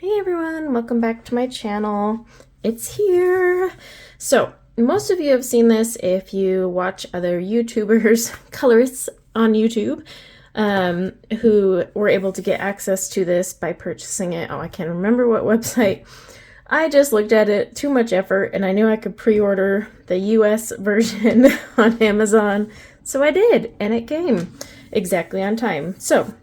Hey everyone, welcome back to my channel. It's here. So, most of you have seen this if you watch other YouTubers, colorists on YouTube, who were able to get access to this by purchasing it. Oh, I can't remember what website. I just looked at it, too much effort, and I knew I could pre-order the US version on Amazon. So I did, and it came exactly on time. So,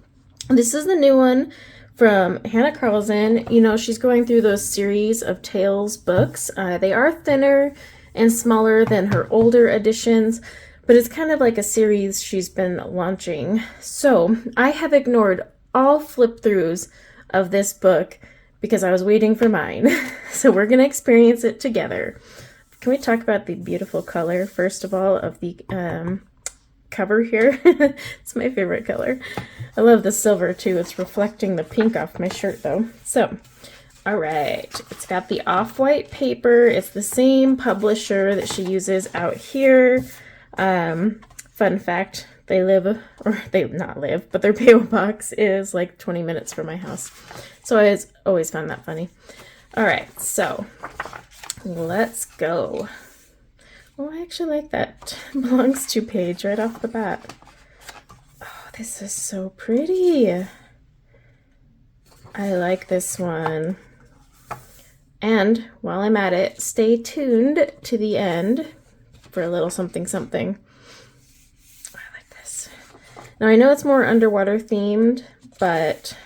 this is the new one from Hanna Karlzon. You know, she's going through those series of Tales books. They are thinner and smaller than her older editions, but it's kind of like a series she's been launching. So I have ignored all flip throughs of this book because I was waiting for mine. So we're going to experience it together. Can we talk about the beautiful color, first of all, of the cover here? It's my favorite color. I love the silver too. It's reflecting the pink off my shirt though. So, all right. It's got the off-white paper. It's the same publisher that she uses out here. Fun fact, they not live, but their PO box is like 20 minutes from my house. So I always found that funny. All right, so let's go. Oh, I actually like that belongs to page right off the bat. Oh, this is so pretty. I like this one. And while I'm at it, stay tuned to the end for a little something something. I like this. Now I know it's more underwater themed, but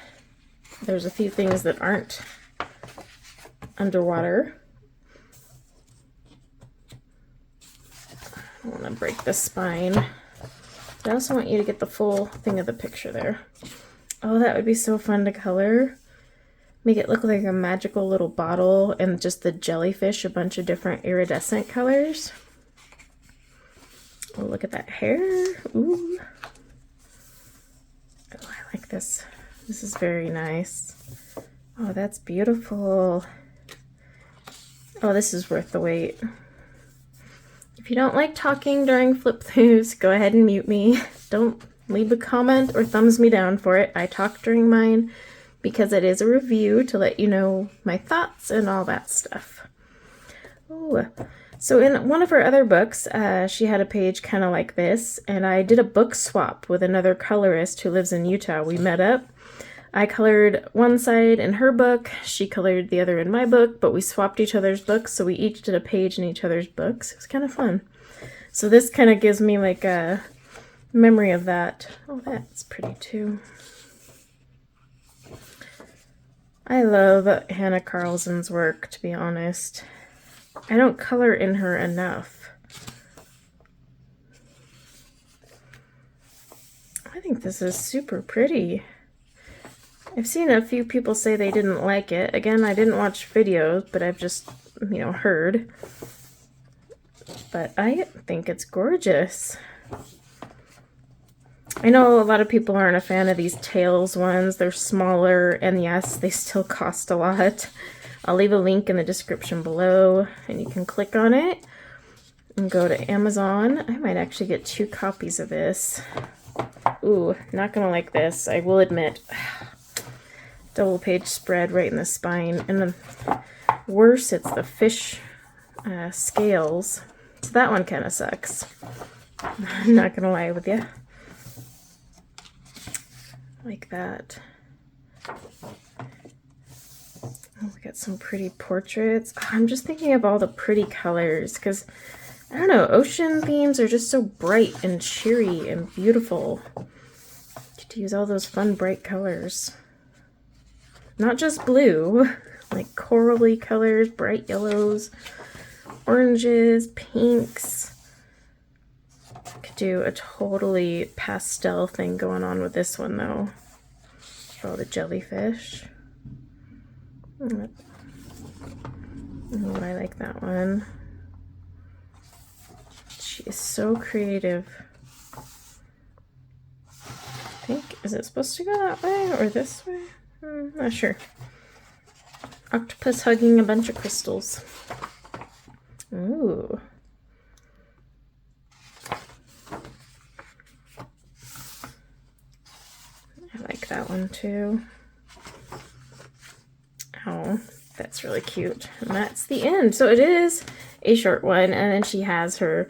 there's a few things that aren't underwater. I want to break the spine. I also want you to get the full thing of the picture there. Oh, that would be so fun to color. Make it look like a magical little bottle and just the jellyfish, a bunch of different iridescent colors. Oh, look at that hair. Ooh. Oh, I like this. This is very nice. Oh, that's beautiful. Oh, this is worth the wait. If you don't like talking during flip throughs, go ahead and mute me. Don't leave a comment or thumbs me down for it. I talk during mine because it is a review to let you know my thoughts and all that stuff. Ooh. So in one of her other books, she had a page kind of like this, and I did a book swap with another colorist who lives in Utah. We met up. I colored one side in her book, she colored the other in my book, but we swapped each other's books, so we each did a page in each other's books. It was kind of fun. So this kind of gives me like a memory of that. Oh, that's pretty too. I love Hanna Karlzon's work, to be honest. I don't color in her enough. I think this is super pretty. I've seen a few people say they didn't like it. Again, I didn't watch videos, but I've just, heard. But I think it's gorgeous. I know a lot of people aren't a fan of these Tales ones. They're smaller, and yes, they still cost a lot. I'll leave a link in the description below, and you can click on it and go to Amazon. I might actually get 2 copies of this. Ooh, not gonna like this, I will admit. Double page spread right in the spine, and then worse, it's the fish scales. So that one kind of sucks. I'm not gonna lie with you. Like that. Oh, we got some pretty portraits. Oh, I'm just thinking of all the pretty colors because I don't know, ocean themes are just so bright and cheery and beautiful. Get to use all those fun bright colors. Not just blue, like corally colors, bright yellows, oranges, pinks. Could do a totally pastel thing going on with this one though. Oh, the jellyfish. Oh, I like that one. She is so creative. I think, is it supposed to go that way or this way? Not sure. Octopus hugging a bunch of crystals. Ooh. I like that one too. So that's really cute. And that's the end. So it is a short one. And then she has her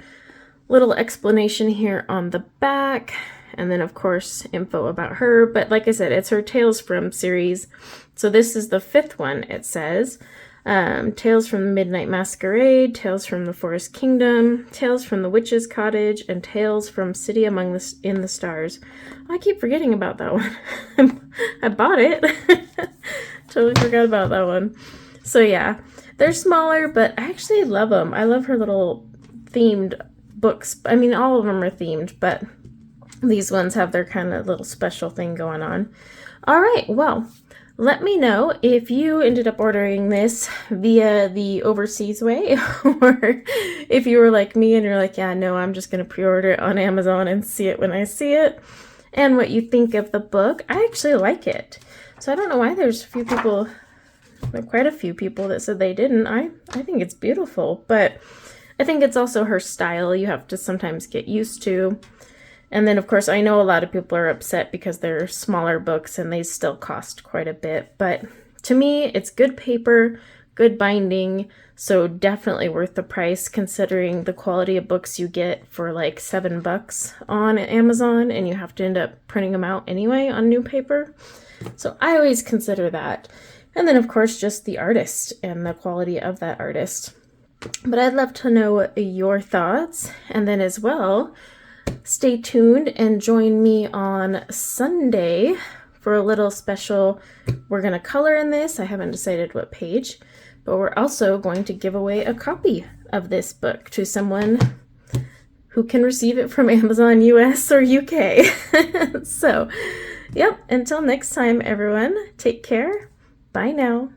little explanation here on the back. And then, of course, info about her. But like I said, it's her Tales From series. So this is the 5th one, it says. Tales from the Midnight Masquerade, Tales from the Forest Kingdom, Tales from the Witch's Cottage, and Tales from City Among in the Stars. I keep forgetting about that one. I bought it. Totally forgot about that one. So yeah, they're smaller, but I actually love them. I love her little themed books. I mean, all of them are themed, but these ones have their kind of little special thing going on. All right, well, let me know if you ended up ordering this via the overseas way, or if you were like me and you're like, yeah, no, I'm just going to pre-order it on Amazon and see it when I see it, and what you think of the book. I actually like it. So I don't know why there's quite a few people that said they didn't. I think it's beautiful, but I think it's also her style you have to sometimes get used to. And then, of course, I know a lot of people are upset because they're smaller books and they still cost quite a bit. But to me, it's good paper, good binding, so definitely worth the price considering the quality of books you get for like $7 on Amazon, and you have to end up printing them out anyway on new paper. So I always consider that. And then, of course, just the artist and the quality of that artist. But I'd love to know your thoughts. And then as well, stay tuned and join me on Sunday for a little special. We're going to color in this. I haven't decided what page, but we're also going to give away a copy of this book to someone who can receive it from Amazon US or UK. So, yep, until next time, everyone, take care. Bye now.